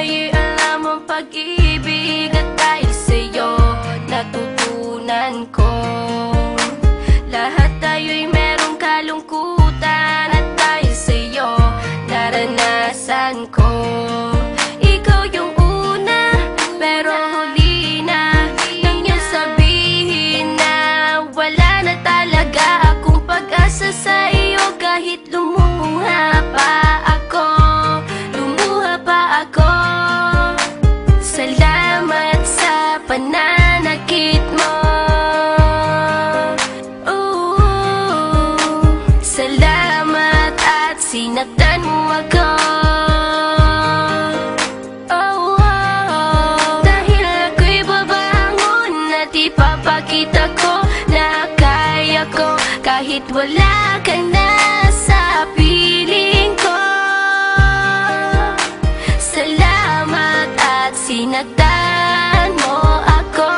may alam ang pag-ibig, at dahil sa'yo natutunan ko. Lahat tayo'y merong kalungkutan, at dahil sa'yo naranasan ko. Ikaw yung una, pero huli na nang iyong sabihin na wala na talaga akong pag-asa sa iyo. Kahit lumuha pa ako, salamat sa pananakit mo. Salamat at sinaktan mo ako. Dahil ako'y babangon at ipapakita ko na kaya ko kahit wala ka na sa piling ko. Salamat at sinaktan mo ako.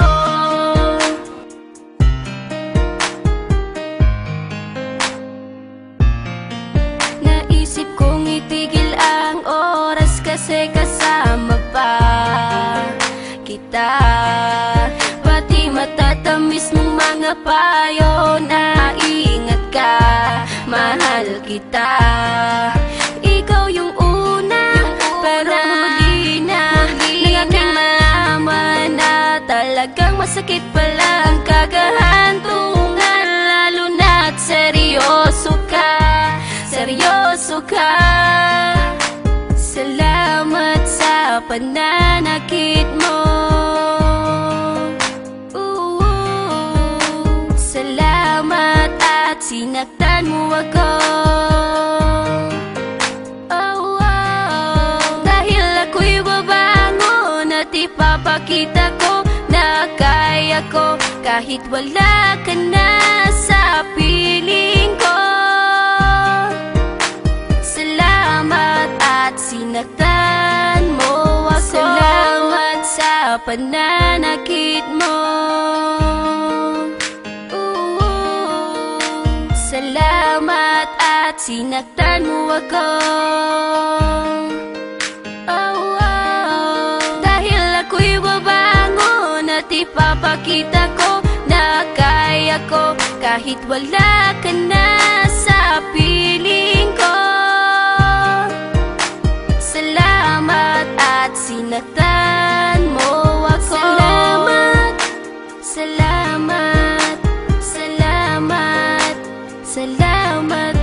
Naisip kong itigil ang oras kasi kasama pa kita. Pati matatamis mong mga payo na ingat ka, mahal kita. Ikaw yung una, pero huli na nang aking malaman na talagang masakit pala ang kagahantungan. Lalo na't seryoso ka, seryoso ka. Salamat sa pananakit mo. Salamat at sinaktan mo ako. Dahil ako'y babangon at ipapakita ko na kaya ko kahit wala ka na sa piling ko. Salamat at sinaktan mo ako. Salamat sa pananakit mo. Salamat at sinaktan mo ako. Dahil ako'y babangon at ipapakita ko na kaya ko kahit wala ka na sa piling ko. Salamat at sinaktan mo ako. Salamat, salamat, salamat, salamat.